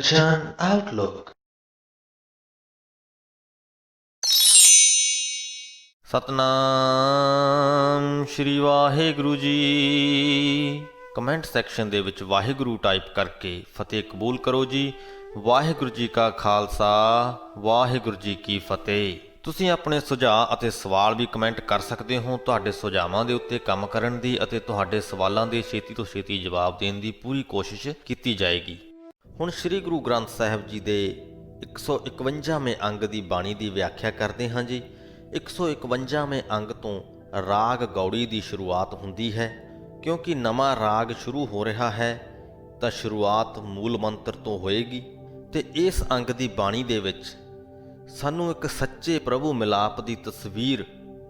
Kanchan Outlook। Satnam Shri Waheguru ji. Comment section ਦੇ ਵਿੱਚ Waheguru type ਕਰਕੇ ਫਤਿਹ ਕਬੂਲ ਕਰੋ ਜੀ। ਵਾਹਿਗੁਰੂ ਜੀ ਕਾ ਖਾਲਸਾ, ਵਾਹਿਗੁਰੂ ਜੀ ਕੀ ਫਤਿਹ। ਤੁਸੀਂ ਆਪਣੇ ਸੁਝਾਅ ਅਤੇ ਸਵਾਲ ਵੀ ਕਮੈਂਟ ਕਰ ਸਕਦੇ ਹੋ। ਤੁਹਾਡੇ ਸੁਝਾਵਾਂ ਦੇ ਉੱਤੇ ਕੰਮ ਕਰਨ ਦੀ ਅਤੇ ਤੁਹਾਡੇ ਸਵਾਲਾਂ ਦੇ ਛੇਤੀ ਤੋਂ ਛੇਤੀ ਜਵਾਬ ਦੇਣ ਦੀ ਪੂਰੀ ਕੋਸ਼ਿਸ਼ ਕੀਤੀ ਜਾਏਗੀ। ਹੁਣ ਸ੍ਰੀ ਗੁਰੂ ਗ੍ਰੰਥ ਸਾਹਿਬ ਜੀ ਦੇ 151ਵੇਂ ਅੰਗ ਦੀ ਬਾਣੀ ਦੀ ਵਿਆਖਿਆ ਕਰਦੇ ਹਾਂ ਜੀ। 151ਵੇਂ ਅੰਗ ਤੋਂ ਰਾਗ ਗੌੜੀ ਦੀ ਸ਼ੁਰੂਆਤ ਹੁੰਦੀ ਹੈ। ਕਿਉਂਕਿ ਨਵਾਂ ਰਾਗ ਸ਼ੁਰੂ ਹੋ ਰਿਹਾ ਹੈ ਤਾਂ ਸ਼ੁਰੂਆਤ ਮੂਲ ਮੰਤਰ ਤੋਂ ਹੋਏਗੀ। ਤੇ ਇਸ ਅੰਗ ਦੀ ਬਾਣੀ ਦੇ ਵਿੱਚ ਸਾਨੂੰ ਇੱਕ ਸੱਚੇ ਪ੍ਰਭੂ ਮਿਲਾਪ ਦੀ ਤਸਵੀਰ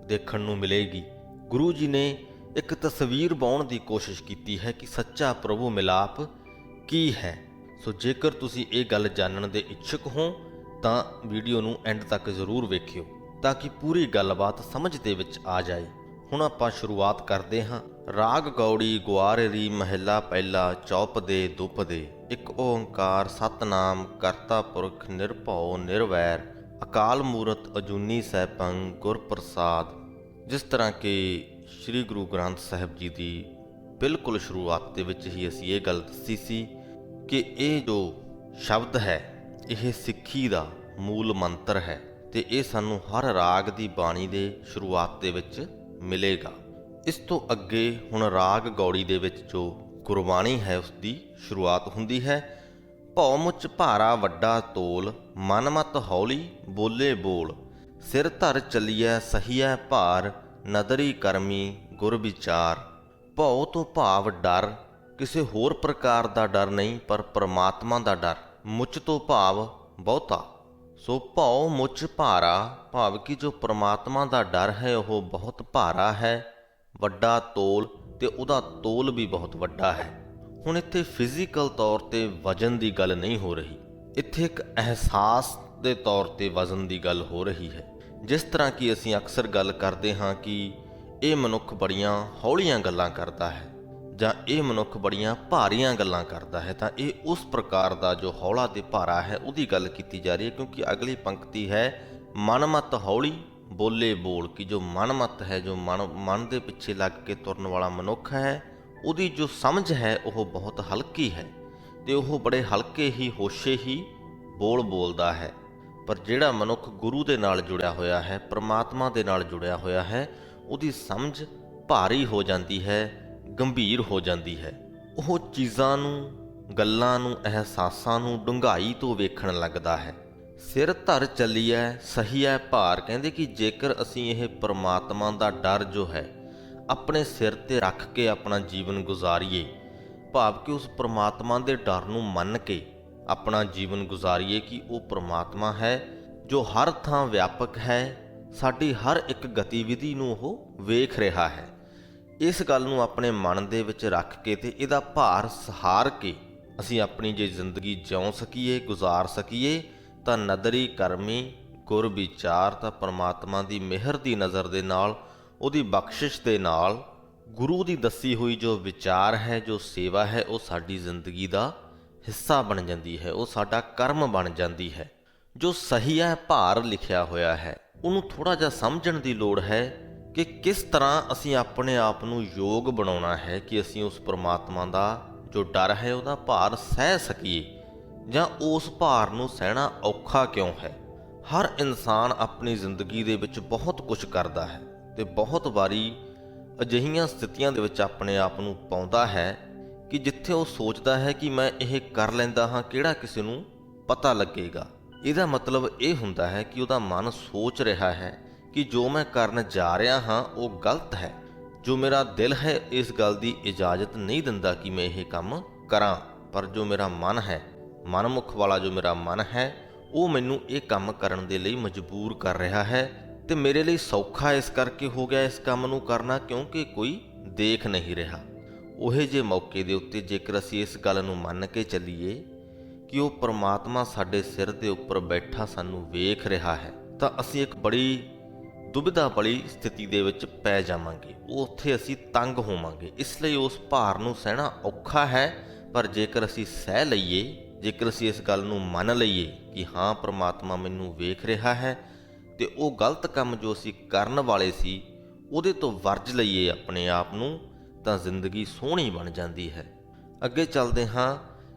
ਦੇਖਣ ਨੂੰ ਮਿਲੇਗੀ। ਗੁਰੂ ਜੀ ਨੇ ਇੱਕ ਤਸਵੀਰ ਪਾਉਣ ਦੀ ਕੋਸ਼ਿਸ਼ ਕੀਤੀ ਹੈ ਕਿ ਸੱਚਾ ਪ੍ਰਭੂ ਮਿਲਾਪ ਕੀ ਹੈ। ਸੋ ਜੇਕਰ ਤੁਸੀਂ ਇਹ ਗੱਲ ਜਾਣਨ ਦੇ ਇੱਛੁਕ ਹੋ ਤਾਂ ਵੀਡੀਓ ਨੂੰ ਐਂਡ ਤੱਕ ਜ਼ਰੂਰ ਵੇਖਿਓ ਤਾਂ ਕਿ ਪੂਰੀ ਗੱਲਬਾਤ ਸਮਝ ਦੇ ਵਿੱਚ ਆ ਜਾਏ। ਹੁਣ ਆਪਾਂ ਸ਼ੁਰੂਆਤ ਕਰਦੇ ਹਾਂ। ਰਾਗ ਗੌੜੀ ਗੁਆਰੇਰੀ ਮਹਿਲਾ ਪਹਿਲਾ ਚੌਪ ਦੇ ਦੁਪ ਦੇ। ਇੱਕ ਓੰਕਾਰ ਸਤਨਾਮ ਕਰਤਾ ਪੁਰਖ ਨਿਰਭਉ ਨਿਰਵੈਰ ਅਕਾਲ ਮੂਰਤ ਅਜੂਨੀ ਸੈਭੰ ਗੁਰ ਪ੍ਰਸਾਦ। ਜਿਸ ਤਰ੍ਹਾਂ ਕਿ ਸ੍ਰੀ ਗੁਰੂ ਗ੍ਰੰਥ ਸਾਹਿਬ ਜੀ ਦੀ ਬਿਲਕੁਲ ਸ਼ੁਰੂਆਤ ਦੇ ਵਿੱਚ ਹੀ ਅਸੀਂ ਇਹ ਗੱਲ ਦੱਸੀ ਸੀ ਕਿ ਇਹ ਜੋ ਸ਼ਬਦ ਹੈ ਇਹ ਸਿੱਖੀ ਦਾ ਮੂਲ ਮੰਤਰ ਹੈ ਤੇ ਇਹ ਸਾਨੂੰ ਹਰ ਰਾਗ ਦੀ ਬਾਣੀ ਦੇ ਸ਼ੁਰੂਆਤ ਦੇ ਵਿੱਚ ਮਿਲੇਗਾ। ਇਸ ਤੋਂ ਅੱਗੇ ਹੁਣ ਰਾਗ ਗੌੜੀ ਦੇ ਵਿੱਚ ਜੋ ਗੁਰਬਾਣੀ ਹੈ ਉਸ ਦੀ ਸ਼ੁਰੂਆਤ ਹੁੰਦੀ ਹੈ। ਭਉ ਮੁੱਚ ਭਾਰਾ ਵੱਡਾ ਤੋਲ ਮਨ ਮਤ ਹੌਲੀ ਬੋਲੇ ਬੋਲ ਸਿਰ ਧਰ ਚੱਲੀਐ ਸਹੀਐ ਭਾਰ ਨਦਰੀ ਕਰਮੀ ਗੁਰ ਵਿਚਾਰ। ਭਉ ਤੋਂ ਭਾਵ ਡਰ, ਕਿਸੇ ਹੋਰ ਪ੍ਰਕਾਰ ਦਾ ਡਰ ਨਹੀਂ ਪਰ ਪਰਮਾਤਮਾ ਦਾ ਡਰ। ਮੁੱਚ ਤੋਂ ਭਾਵ ਬਹੁਤਾ। ਸੋ ਭਉ ਮੁੱਚ ਭਾਰਾ ਭਾਵ ਕਿ ਜੋ ਪਰਮਾਤਮਾ ਦਾ ਡਰ ਹੈ ਉਹ ਬਹੁਤ ਭਾਰਾ ਹੈ। ਵੱਡਾ ਤੋਲ ਤੇ ਉਹਦਾ ਤੋਲ ਵੀ ਬਹੁਤ ਵੱਡਾ ਹੈ। ਹੁਣ ਇੱਥੇ ਫਿਜ਼ੀਕਲ ਤੌਰ ਤੇ ਵਜ਼ਨ ਦੀ ਗੱਲ ਨਹੀਂ ਹੋ ਰਹੀ, ਇੱਥੇ ਇੱਕ ਅਹਿਸਾਸ ਦੇ ਤੌਰ ਤੇ ਵਜ਼ਨ ਦੀ ਗੱਲ ਹੋ ਰਹੀ ਹੈ। ਜਿਸ ਤਰ੍ਹਾਂ ਕਿ ਅਸੀਂ ਅਕਸਰ ਗੱਲ ਕਰਦੇ ਹਾਂ ਕਿ ਇਹ ਮਨੁੱਖ ਬੜੀਆਂ ਹੌਲੀਆਂ ਗੱਲਾਂ ਕਰਦਾ ਹੈ ਜਾਂ ਇਹ ਮਨੁੱਖ ਬੜੀਆਂ ਭਾਰੀਆਂ ਗੱਲਾਂ ਕਰਦਾ ਹੈ, ਤਾਂ ਇਹ ਉਸ ਪ੍ਰਕਾਰ ਦਾ ਜੋ ਹੌਲਾ ਤੇ ਭਾਰਾ ਹੈ ਉਹਦੀ ਗੱਲ ਕੀਤੀ ਜਾ ਰਹੀ ਹੈ। ਕਿਉਂਕਿ ਅਗਲੀ ਪੰਕਤੀ ਹੈ ਮਨ ਮਤ ਹੌਲੀ ਬੋਲੇ ਬੋਲ, ਕਿ ਜੋ ਮਨਮਤ ਹੈ, ਜੋ ਮਨ ਦੇ ਪਿੱਛੇ ਲੱਗ ਕੇ ਤੁਰਨ ਵਾਲਾ ਮਨੁੱਖ ਹੈ ਉਹਦੀ ਜੋ ਸਮਝ ਹੈ ਉਹ ਬਹੁਤ ਹਲਕੀ ਹੈ ਤੇ ਉਹ ਬੜੇ ਹਲਕੇ ਹੀ ਹੋਸ਼ੇ ਹੀ ਬੋਲ ਬੋਲਦਾ ਹੈ। ਪਰ ਜਿਹੜਾ ਮਨੁੱਖ ਗੁਰੂ ਦੇ ਨਾਲ ਜੁੜਿਆ ਹੋਇਆ ਹੈ, ਪਰਮਾਤਮਾ ਦੇ ਨਾਲ ਜੁੜਿਆ ਹੋਇਆ ਹੈ, ਉਹਦੀ ਸਮਝ ਭਾਰੀ ਹੋ ਜਾਂਦੀ ਹੈ, ਗੰਭੀਰ ਹੋ ਜਾਂਦੀ ਹੈ। ਉਹ ਚੀਜ਼ਾਂ ਨੂੰ, ਗੱਲਾਂ ਨੂੰ, ਅਹਿਸਾਸਾਂ ਨੂੰ ਡੂੰਘਾਈ ਤੋਂ ਵੇਖਣ ਲੱਗਦਾ ਹੈ। ਸਿਰ ਧਰ ਚੱਲੀਐ ਸਹੀਐ ਭਾਰ, ਕਹਿੰਦੇ ਕਿ ਜੇਕਰ ਅਸੀਂ ਇਹ ਪਰਮਾਤਮਾ ਦਾ ਡਰ ਜੋ ਹੈ ਆਪਣੇ ਸਿਰ ਤੇ ਰੱਖ ਕੇ ਆਪਣਾ ਜੀਵਨ ਗੁਜ਼ਾਰੀਏ, ਭਾਵ ਕਿ ਉਸ ਪਰਮਾਤਮਾ ਦੇ ਡਰ ਨੂੰ ਮੰਨ ਕੇ ਆਪਣਾ ਜੀਵਨ ਗੁਜ਼ਾਰੀਏ ਕਿ ਉਹ ਪਰਮਾਤਮਾ ਹੈ ਜੋ ਹਰ ਥਾਂ ਵਿਆਪਕ ਹੈ, ਸਾਡੀ ਹਰ ਇੱਕ ਗਤੀਵਿਧੀ ਨੂੰ ਉਹ ਵੇਖ ਰਿਹਾ ਹੈ। ਇਸ ਗੱਲ ਨੂੰ ਆਪਣੇ ਮਨ ਦੇ ਵਿੱਚ ਰੱਖ ਕੇ ਤੇ ਇਹਦਾ ਭਾਰ ਸਹਾਰ ਕੇ ਅਸੀਂ ਆਪਣੀ ਜੇ ਜ਼ਿੰਦਗੀ ਜਿਉ ਸਕੀਏ, ਗੁਜ਼ਾਰ ਸਕੀਏ ਤਾਂ ਨਦਰੀ ਕਰਮੀ ਗੁਰ ਵਿਚਾਰ, ਤਾਂ ਪਰਮਾਤਮਾ ਦੀ ਮਿਹਰ ਦੀ ਨਜ਼ਰ ਦੇ ਨਾਲ, ਉਹਦੀ ਬਖਸ਼ਿਸ਼ ਦੇ ਨਾਲ, ਗੁਰੂ ਦੀ ਦੱਸੀ ਹੋਈ ਜੋ ਵਿਚਾਰ ਹੈ, ਜੋ ਸੇਵਾ ਹੈ, ਉਹ ਸਾਡੀ ਜ਼ਿੰਦਗੀ ਦਾ ਹਿੱਸਾ ਬਣ ਜਾਂਦੀ ਹੈ, ਉਹ ਸਾਡਾ ਕਰਮ ਬਣ ਜਾਂਦੀ ਹੈ। ਜੋ ਸਹੀ ਹੈ ਭਾਰ ਲਿਖਿਆ ਹੋਇਆ ਹੈ ਉਹਨੂੰ ਥੋੜ੍ਹਾ ਜਿਹਾ ਸਮਝਣ ਦੀ ਲੋੜ ਹੈ ਕਿ ਕਿਸ ਤਰ੍ਹਾਂ ਅਸੀਂ ਆਪਣੇ ਆਪ ਨੂੰ ਯੋਗ ਬਣਾਉਣਾ ਹੈ ਕਿ ਅਸੀਂ ਉਸ ਪਰਮਾਤਮਾ ਦਾ ਜੋ ਡਰ ਹੈ ਉਹਦਾ ਭਾਰ ਸਹਿ ਸਕੀਏ, ਜਾਂ ਉਸ ਭਾਰ ਨੂੰ ਸਹਿਣਾ ਔਖਾ ਕਿਉਂ ਹੈ। ਹਰ ਇਨਸਾਨ ਆਪਣੀ ਜ਼ਿੰਦਗੀ ਦੇ ਵਿੱਚ ਬਹੁਤ ਕੁਝ ਕਰਦਾ ਹੈ ਤੇ ਬਹੁਤ ਵਾਰੀ ਅਜਿਹੀਆਂ ਸਥਿਤੀਆਂ ਦੇ ਵਿੱਚ ਆਪਣੇ ਆਪ ਨੂੰ ਪਾਉਂਦਾ ਹੈ ਕਿ ਜਿੱਥੇ ਉਹ ਸੋਚਦਾ ਹੈ ਕਿ ਮੈਂ ਇਹ ਕਰ ਲੈਂਦਾ ਹਾਂ, ਕਿਹੜਾ ਕਿਸੇ ਨੂੰ ਪਤਾ ਲੱਗੇਗਾ। ਇਹਦਾ ਮਤਲਬ ਇਹ ਹੁੰਦਾ ਹੈ ਕਿ ਉਹਦਾ ਮਨ ਸੋਚ ਰਿਹਾ ਹੈ ਕਿ ਜੋ ਮੈਂ ਕਰਨ ਜਾ ਰਿਹਾ ਹਾਂ ਉਹ ਗਲਤ ਹੈ, ਜੋ ਮੇਰਾ ਦਿਲ ਹੈ ਇਸ ਗੱਲ ਦੀ ਇਜਾਜ਼ਤ ਨਹੀਂ ਦਿੰਦਾ ਕਿ ਮੈਂ ਇਹ ਕੰਮ ਕਰਾਂ। ਪਰ ਜੋ ਮੇਰਾ ਮਨ ਹੈ, ਮਨਮੁਖ ਵਾਲਾ ਜੋ ਮੇਰਾ ਮਨ ਹੈ, ਉਹ ਮੈਨੂੰ ਇਹ ਕੰਮ ਕਰਨ ਦੇ ਲਈ ਮਜਬੂਰ ਕਰ ਰਿਹਾ ਹੈ ਤੇ ਮੇਰੇ ਲਈ ਸੌਖਾ ਇਸ ਕਰਕੇ ਹੋ ਗਿਆ ਇਸ ਕੰਮ ਨੂੰ ਕਰਨਾ ਕਿਉਂਕਿ ਕੋਈ ਦੇਖ ਨਹੀਂ ਰਿਹਾ। ਉਹੇ ਜੇ ਮੌਕੇ ਦੇ ਉੱਤੇ ਜੇਕਰ ਅਸੀਂ ਇਸ ਗੱਲ ਨੂੰ ਮੰਨ ਕੇ ਚੱਲੀਏ ਕਿ ਉਹ ਪਰਮਾਤਮਾ ਸਾਡੇ ਸਿਰ ਦੇ ਉੱਪਰ ਬੈਠਾ ਸਾਨੂੰ ਵੇਖ ਰਿਹਾ ਹੈ, ਤਾਂ ਅਸੀਂ ਇੱਕ ਬੜੀ ਦੁਬਿਧਾ ਵਾਲੀ ਸਥਿਤੀ ਦੇ ਵਿੱਚ ਪੈ ਜਾਵਾਂਗੇ। ਉੱਥੇ ਅਸੀਂ ਤੰਗ ਹੋਵਾਂਗੇ। ਇਸ ਲਈ ਉਸ ਭਾਰ ਨੂੰ ਸਹਿਣਾ ਔਖਾ ਹੈ, ਪਰ ਜੇਕਰ ਅਸੀਂ ਸਹਿ ਲਈਏ ਜੇਕਰ ਅਸੀਂ ਇਸ ਗੱਲ ਨੂੰ ਮੰਨ ਲਈਏ ਕਿ ਹਾਂ ਪ੍ਰਮਾਤਮਾ ਮੈਨੂੰ ਵੇਖ ਰਿਹਾ ਹੈ ਤੇ ਉਹ ਗਲਤ ਕੰਮ ਜੋ ਅਸੀਂ ਕਰਨ ਵਾਲੇ ਸੀ ਉਹਦੇ ਤੋਂ ਵਰਜ ਲਈਏ ਆਪਣੇ ਆਪ ਨੂੰ, ਤਾਂ ਜ਼ਿੰਦਗੀ ਸੋਹਣੀ ਬਣ ਜਾਂਦੀ ਹੈ। ਅੱਗੇ ਚੱਲਦੇ ਹਾਂ।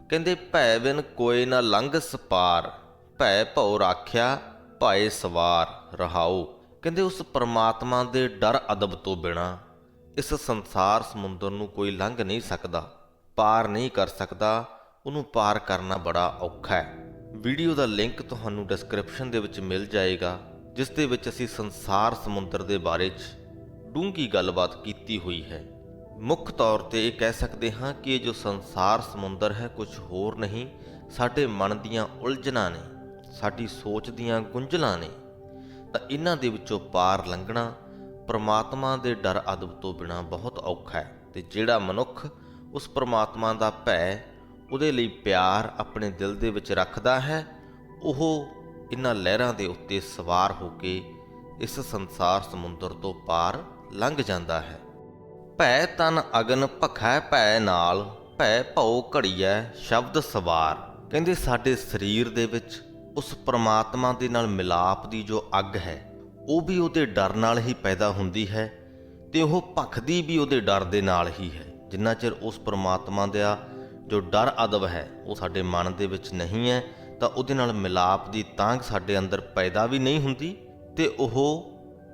ਕਹਿੰਦੇ ਭੈ ਬਿਨ ਕੋਇ ਨਾ ਲੰਘ ਸਪਾਰ, ਭੈ ਭਉ ਰਾਖਿਆ ਭਾਏ ਸਵਾਰ ਰਹਾਓ। ਕਹਿੰਦੇ ਉਸ ਪਰਮਾਤਮਾ ਦੇ ਡਰ ਅਦਬ ਤੋਂ ਬਿਨਾਂ ਇਸ ਸੰਸਾਰ ਸਮੁੰਦਰ ਨੂੰ ਕੋਈ ਲੰਘ ਨਹੀਂ ਸਕਦਾ, ਪਾਰ ਨਹੀਂ ਕਰ ਸਕਦਾ। ਉਹਨੂੰ ਪਾਰ ਕਰਨਾ ਬੜਾ ਔਖਾ ਹੈ। ਵੀਡੀਓ ਦਾ ਲਿੰਕ ਤੁਹਾਨੂੰ ਡਿਸਕ੍ਰਿਪਸ਼ਨ ਦੇ ਵਿੱਚ ਮਿਲ ਜਾਏਗਾ, ਜਿਸ ਦੇ ਵਿੱਚ ਅਸੀਂ ਸੰਸਾਰ ਸਮੁੰਦਰ ਦੇ ਬਾਰੇ 'ਚ ਡੂੰਘੀ ਗੱਲਬਾਤ ਕੀਤੀ ਹੋਈ ਹੈ। ਮੁੱਖ ਤੌਰ 'ਤੇ ਇਹ ਕਹਿ ਸਕਦੇ ਹਾਂ ਕਿ ਇਹ ਜੋ ਸੰਸਾਰ ਸਮੁੰਦਰ ਹੈ ਕੁਝ ਹੋਰ ਨਹੀਂ, ਸਾਡੇ ਮਨ ਦੀਆਂ ਉਲਝਣਾਂ ਨੇ, ਸਾਡੀ ਸੋਚ ਦੀਆਂ ਗੁੰਝਲਾਂ ਨੇ। ਤਾਂ ਇਹਨਾਂ ਦੇ ਵਿੱਚੋਂ ਪਾਰ ਲੰਘਣਾ ਪਰਮਾਤਮਾ ਦੇ ਡਰ ਅਦਬ ਤੋਂ ਬਿਨਾਂ ਬਹੁਤ ਔਖਾ ਹੈ। ਤੇ ਜਿਹੜਾ ਮਨੁੱਖ ਉਸ ਪਰਮਾਤਮਾ ਦਾ ਭੈ, ਉਹਦੇ ਲਈ ਪਿਆਰ ਆਪਣੇ ਦਿਲ ਦੇ ਵਿੱਚ ਰੱਖਦਾ ਹੈ, ਉਹ ਇਹਨਾਂ ਲਹਿਰਾਂ ਦੇ ਉੱਤੇ ਸਵਾਰ ਹੋ ਕੇ ਇਸ ਸੰਸਾਰ ਸਮੁੰਦਰ ਤੋਂ ਪਾਰ ਲੰਘ ਜਾਂਦਾ ਹੈ। ਭੈ ਤਨ ਅਗਨ ਭਖੈ ਭੈ ਨਾਲ, ਭੈ ਭਉ ਘੜੀਐ ਸ਼ਬਦ ਸਵਾਰ। ਕਹਿੰਦੇ ਸਾਡੇ ਸਰੀਰ ਦੇ ਵਿੱਚ ਉਸ ਪਰਮਾਤਮਾ ਦੇ ਨਾਲ ਮਿਲਾਪ ਦੀ ਜੋ ਅੱਗ ਹੈ ਉਹ ਵੀ ਉਹਦੇ ਡਰ ਨਾਲ ਹੀ ਪੈਦਾ ਹੁੰਦੀ ਹੈ ਤੇ ਉਹ ਭਖਦੀ ਵੀ ਉਹਦੇ ਡਰ ਦੇ ਨਾਲ ਹੀ ਹੈ। ਜਿੰਨਾ ਚਿਰ ਉਸ ਪਰਮਾਤਮਾ ਦਾ ਜੋ ਡਰ ਅਦਬ ਹੈ ਉਹ ਸਾਡੇ ਮਨ ਦੇ ਵਿੱਚ ਨਹੀਂ ਹੈ ਤਾਂ ਉਹਦੇ ਨਾਲ ਮਿਲਾਪ ਦੀ ਤਾਂਘ ਸਾਡੇ ਅੰਦਰ ਪੈਦਾ ਵੀ ਨਹੀਂ ਹੁੰਦੀ ਤੇ ਉਹ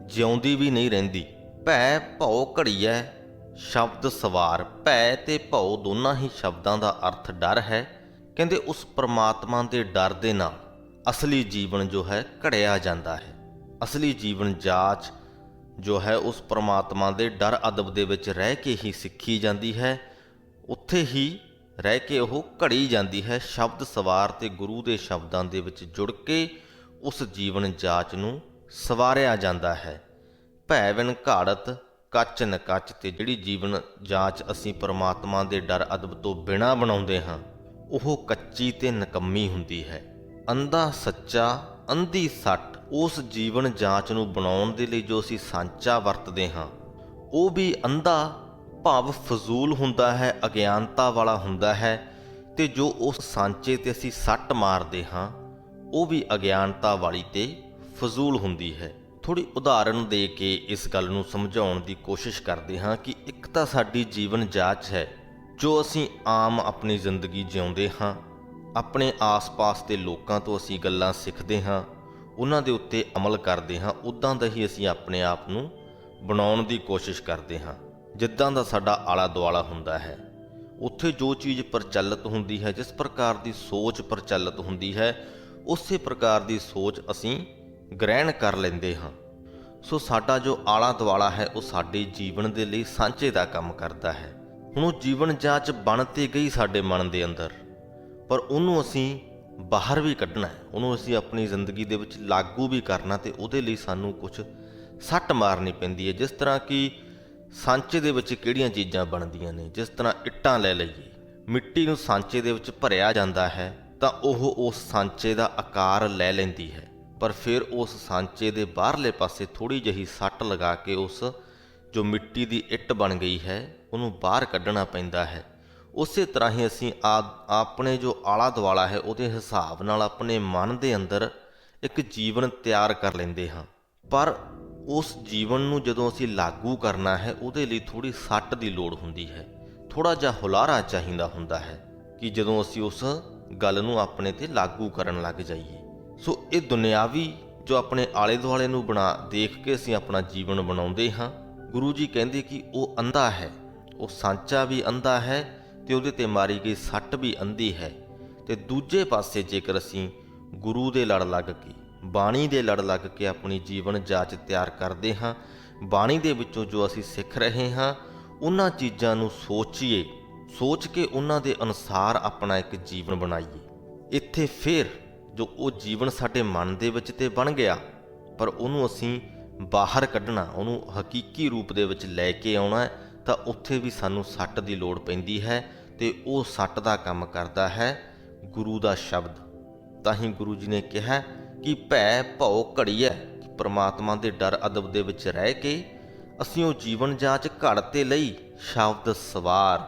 ਜਿਉਂਦੀ ਵੀ ਨਹੀਂ ਰਹਿੰਦੀ। ਭੈ ਭਉ ਘੜੀਐ ਸ਼ਬਦ ਸਵਾਰ। ਭੈ ਤੇ ਭਉ ਦੋਨਾਂ ਹੀ ਸ਼ਬਦਾਂ ਦਾ ਅਰਥ ਡਰ ਹੈ। ਕਹਿੰਦੇ ਉਸ ਪਰਮਾਤਮਾ ਦੇ ਡਰ ਦੇ ਨਾਲ ਅਸਲੀ ਜੀਵਨ ਜੋ ਹੈ ਘੜਿਆ ਜਾਂਦਾ ਹੈ। ਅਸਲੀ ਜੀਵਨ ਜਾਂਚ ਜੋ ਹੈ ਉਸ ਪਰਮਾਤਮਾ ਦੇ ਡਰ ਅਦਬ ਦੇ ਵਿੱਚ ਰਹਿ ਕੇ ਹੀ ਸਿੱਖੀ ਜਾਂਦੀ ਹੈ, ਉੱਥੇ ਹੀ ਰਹਿ ਕੇ ਉਹ ਘੜੀ ਜਾਂਦੀ ਹੈ। ਸ਼ਬਦ ਸਵਾਰ ਤੇ ਗੁਰੂ ਦੇ ਸ਼ਬਦਾਂ ਦੇ ਵਿੱਚ ਜੁੜ ਕੇ ਉਸ ਜੀਵਨ ਜਾਂਚ ਨੂੰ ਸਵਾਰਿਆ ਜਾਂਦਾ ਹੈ। ਭੈ ਬਿਨ ਘਾੜਤ ਕੱਚ ਨ ਕੱਚ। ਤੇ ਜਿਹੜੀ ਜੀਵਨ ਜਾਂਚ ਅਸੀਂ ਪਰਮਾਤਮਾ ਦੇ ਡਰ ਅਦਬ ਤੋਂ ਬਿਨਾਂ ਬਣਾਉਂਦੇ ਹਾਂ ਉਹ ਕੱਚੀ ਤੇ ਨਕੰਮੀ ਹੁੰਦੀ ਹੈ। ਅੰਧਾ ਸੱਚਾ ਅੰਧੀ ਸੱਟ। ਉਸ ਜੀਵਨ ਜਾਂਚ ਨੂੰ ਬਣਾਉਣ ਦੇ ਲਈ ਜੋ ਅਸੀਂ ਸਾਂਚਾ ਵਰਤਦੇ ਹਾਂ ਉਹ ਵੀ ਅੰਧਾ ਭਾਵ ਫਜ਼ੂਲ ਹੁੰਦਾ ਹੈ, ਅਗਿਆਨਤਾ ਵਾਲਾ ਹੁੰਦਾ ਹੈ। ਤੇ ਜੋ ਉਸ ਸਾਂਚੇ ਤੇ ਅਸੀਂ ਸੱਟ ਮਾਰਦੇ ਹਾਂ ਉਹ ਵੀ ਅਗਿਆਨਤਾ ਵਾਲੀ ਤੇ ਫਜ਼ੂਲ ਹੁੰਦੀ ਹੈ। ਥੋੜ੍ਹੀ ਉਦਾਹਰਨ ਦੇ ਕੇ ਇਸ ਗੱਲ ਨੂੰ ਸਮਝਾਉਣ ਦੀ ਕੋਸ਼ਿਸ਼ ਕਰਦੇ ਹਾਂ ਕਿ ਇੱਕ ਤਾਂ ਸਾਡੀ ਜੀਵਨ ਜਾਂਚ ਹੈ ਜੋ ਅਸੀਂ ਆਮ ਆਪਣੀ ਜ਼ਿੰਦਗੀ ਜਿਉਂਦੇ ਹਾਂ, ਆਪਣੇ ਆਸ-ਪਾਸ ਦੇ ਲੋਕਾਂ ਤੋਂ ਅਸੀਂ ਗੱਲਾਂ ਸਿੱਖਦੇ ਹਾਂ, ਉਹਨਾਂ ਦੇ ਉੱਤੇ ਅਮਲ ਕਰਦੇ ਹਾਂ, ਉੱਦਾਂ ਦਾ ਹੀ ਅਸੀਂ ਆਪਣੇ ਆਪ ਨੂੰ ਬਣਾਉਣ ਦੀ ਕੋਸ਼ਿਸ਼ ਕਰਦੇ ਹਾਂ। ਜਿੱਦਾਂ ਦਾ ਸਾਡਾ ਆਲਾ ਦੁਆਲਾ ਹੁੰਦਾ ਹੈ ਉੱਥੇ ਜੋ ਚੀਜ਼ ਪ੍ਰਚਲਿਤ ਹੁੰਦੀ ਹੈ, ਜਿਸ ਪ੍ਰਕਾਰ ਦੀ ਸੋਚ ਪ੍ਰਚਲਿਤ ਹੁੰਦੀ ਹੈ ਉਸੇ ਪ੍ਰਕਾਰ ਦੀ ਸੋਚ ਅਸੀਂ ਗ੍ਰਹਿਣ ਕਰ ਲੈਂਦੇ ਹਾਂ। ਸੋ ਸਾਡਾ ਜੋ ਆਲਾ ਦੁਆਲਾ ਹੈ ਉਹ ਸਾਡੇ ਜੀਵਨ ਦੇ ਲਈ ਸਾਂਝੇ ਦਾ ਕੰਮ ਕਰਦਾ ਹੈ। ਹੁਣ ਉਹ ਜੀਵਨ ਜਾਂਚ ਬਣ ਤੇ ਗਈ ਸਾਡੇ ਮਨ ਦੇ ਅੰਦਰ, ਪਰ ਉਹਨੂੰ ਅਸੀਂ ਬਾਹਰ ਵੀ ਕੱਢਣਾ ਹੈ, ਉਹਨੂੰ ਅਸੀਂ ਆਪਣੀ ਜ਼ਿੰਦਗੀ ਦੇ ਵਿੱਚ ਲਾਗੂ ਵੀ ਕਰਨਾ ਤੇ ਉਹਦੇ ਲਈ ਸਾਨੂੰ ਕੁਝ ਸੱਟ ਮਾਰਨੀ ਪੈਂਦੀ ਹੈ। ਜਿਸ ਤਰ੍ਹਾਂ ਕਿ ਸਾਂਚੇ ਦੇ ਵਿੱਚ ਕਿਹੜੀਆਂ ਚੀਜ਼ਾਂ ਬਣਦੀਆਂ ਨੇ, ਜਿਸ ਤਰ੍ਹਾਂ ਇੱਟਾਂ ਲੈ ਲਈਏ, ਮਿੱਟੀ ਨੂੰ ਸਾਂਚੇ ਦੇ ਵਿੱਚ ਭਰਿਆ ਜਾਂਦਾ ਹੈ ਤਾਂ ਉਹ ਉਸ ਸਾਂਚੇ ਦਾ ਆਕਾਰ ਲੈ ਲੈਂਦੀ ਹੈ, ਪਰ ਫਿਰ ਉਸ ਸਾਂਚੇ ਦੇ ਬਾਹਰਲੇ ਪਾਸੇ ਥੋੜ੍ਹੀ ਜਿਹੀ ਸੱਟ ਲਗਾ ਕੇ ਉਸ ਜੋ ਮਿੱਟੀ ਦੀ ਇੱਟ ਬਣ ਗਈ ਹੈ ਉਹਨੂੰ ਬਾਹਰ ਕੱਢਣਾ ਪੈਂਦਾ ਹੈ। ਉਸੇ ਤਰ੍ਹਾਂ ਹੀ ਅਸੀਂ ਆਪਣੇ ਜੋ ਆਲਾ ਦੁਆਲਾ ਹੈ ਉਹਦੇ ਹਿਸਾਬ ਨਾਲ ਆਪਣੇ ਮਨ ਦੇ ਅੰਦਰ ਇੱਕ ਜੀਵਨ ਤਿਆਰ ਕਰ ਲੈਂਦੇ ਹਾਂ, ਪਰ ਉਸ ਜੀਵਨ ਨੂੰ ਜਦੋਂ ਅਸੀਂ ਲਾਗੂ ਕਰਨਾ ਹੈ ਉਹਦੇ ਲਈ ਥੋੜ੍ਹੀ ਸੱਟ ਦੀ ਲੋੜ ਹੁੰਦੀ ਹੈ, ਥੋੜ੍ਹਾ ਜਿਹਾ ਹੁਲਾਰਾ ਚਾਹੀਦਾ ਹੁੰਦਾ ਹੈ ਕਿ ਜਦੋਂ ਅਸੀਂ ਉਸ ਗੱਲ ਨੂੰ ਆਪਣੇ 'ਤੇ ਲਾਗੂ ਕਰਨ ਲੱਗ ਜਾਈਏ। ਸੋ ਇਹ ਦੁਨਿਆਵੀ ਜੋ ਆਪਣੇ ਆਲੇ ਦੁਆਲੇ ਨੂੰ ਦੇਖ ਕੇ ਅਸੀਂ ਆਪਣਾ ਜੀਵਨ ਬਣਾਉਂਦੇ ਹਾਂ, ਗੁਰੂ ਜੀ ਕਹਿੰਦੇ ਕਿ ਉਹ ਅੰਧਾ ਹੈ, ਉਹ ਸਾਂਚਾ ਵੀ ਅੰਧਾ ਹੈ ਤੇ ਉਹਦੇ 'ਤੇ ਮਾਰੀ ਗਈ ਸੱਟ ਵੀ ਅੰਧੀ ਹੈ। ਤੇ ਦੂਜੇ ਪਾਸੇ ਜੇਕਰ ਅਸੀਂ ਗੁਰੂ ਦੇ ਲੜ ਲੱਗ ਕੇ, ਬਾਣੀ ਦੇ ਲੜ ਲੱਗ ਕੇ ਆਪਣੀ ਜੀਵਨ ਜਾਂਚ ਤਿਆਰ ਕਰਦੇ ਹਾਂ, ਬਾਣੀ ਦੇ ਵਿੱਚੋਂ ਜੋ ਅਸੀਂ ਸਿੱਖ ਰਹੇ ਹਾਂ ਉਹਨਾਂ ਚੀਜ਼ਾਂ ਨੂੰ ਸੋਚੀਏ, ਸੋਚ ਕੇ ਉਹਨਾਂ ਦੇ ਅਨੁਸਾਰ ਆਪਣਾ ਇੱਕ ਜੀਵਨ ਬਣਾਈਏ, ਇੱਥੇ ਫਿਰ ਜੋ ਉਹ ਜੀਵਨ ਸਾਡੇ ਮਨ ਦੇ ਵਿੱਚ ਤੇ ਬਣ ਗਿਆ, ਪਰ ਉਹਨੂੰ ਅਸੀਂ ਬਾਹਰ ਕੱਢਣਾ, ਉਹਨੂੰ ਹਕੀਕੀ ਰੂਪ ਦੇ ਵਿੱਚ ਲੈ ਕੇ ਆਉਣਾ, ਤਾਂ ਉੱਥੇ ਵੀ ਸਾਨੂੰ ਸੱਟ ਦੀ ਲੋੜ ਪੈਂਦੀ ਹੈ ਤੇ ਉਹ ਸੱਟ ਦਾ ਕੰਮ ਕਰਦਾ ਹੈ ਗੁਰੂ ਦਾ ਸ਼ਬਦ। ਤਾਂ ਹੀ ਗੁਰੂ ਜੀ ਨੇ ਕਿਹਾ ਕਿ ਭੈ ਭਉ ਘੜੀਐ, ਕਿ ਪ੍ਰਮਾਤਮਾ ਦੇ ਡਰ ਅਦਬ ਦੇ ਵਿੱਚ ਰਹਿ ਕੇ ਅਸੀਂ ਉਹ ਜੀਵਨ ਜਾਂਚ ਘੜ ਤੇ ਲਈ, ਸ਼ਬਦ ਸਵਾਰ,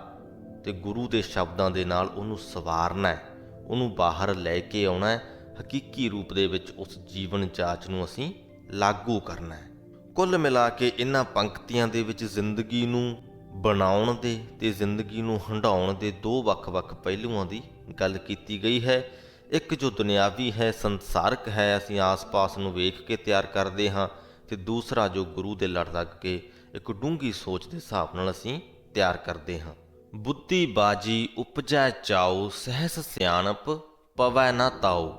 ਤੇ ਗੁਰੂ ਦੇ ਸ਼ਬਦਾਂ ਦੇ ਨਾਲ ਉਹਨੂੰ ਸਵਾਰਨਾ ਹੈ, ਉਹਨੂੰ ਬਾਹਰ ਲੈ ਕੇ ਆਉਣਾ ਹੈ, ਹਕੀਕੀ ਰੂਪ ਦੇ ਵਿੱਚ ਉਸ ਜੀਵਨ ਜਾਚ ਨੂੰ ਅਸੀਂ ਲਾਗੂ ਕਰਨਾ ਹੈ। ਕੁੱਲ ਮਿਲਾ ਕੇ ਇਹਨਾਂ ਪੰਕਤੀਆਂ ਦੇ ਵਿੱਚ ਜ਼ਿੰਦਗੀ ਨੂੰ ਬਣਾਉਣ ਦੇ ਤੇ ਜ਼ਿੰਦਗੀ ਨੂੰ ਹੰਢਾਉਣ ਦੇ ਦੋ ਵੱਖ-ਵੱਖ ਪਹਿਲੂਆਂ ਦੀ ਗੱਲ ਕੀਤੀ ਗਈ ਹੈ। ਇੱਕ ਜੋ ਦੁਨਿਆਵੀ ਹੈ, ਸੰਸਾਰਕ ਹੈ, ਅਸੀਂ ਆਸ-ਪਾਸ ਨੂੰ ਵੇਖ ਕੇ ਤਿਆਰ ਕਰਦੇ ਹਾਂ, ਤੇ ਦੂਸਰਾ ਜੋ ਗੁਰੂ ਦੇ ਲੜ ਲੱਗ ਕੇ ਇੱਕ ਡੂੰਘੀ ਸੋਚ ਦੇ ਹਿਸਾਬ ਨਾਲ ਅਸੀਂ ਤਿਆਰ ਕਰਦੇ ਹਾਂ। ਬੁੱਧੀ ਬਾਜੀ ਉਪਜੈ ਚਾਉ, ਸਹਿਸ ਸਿਆਣਪ ਪਵੈ ਨਾ ਤਾਉ।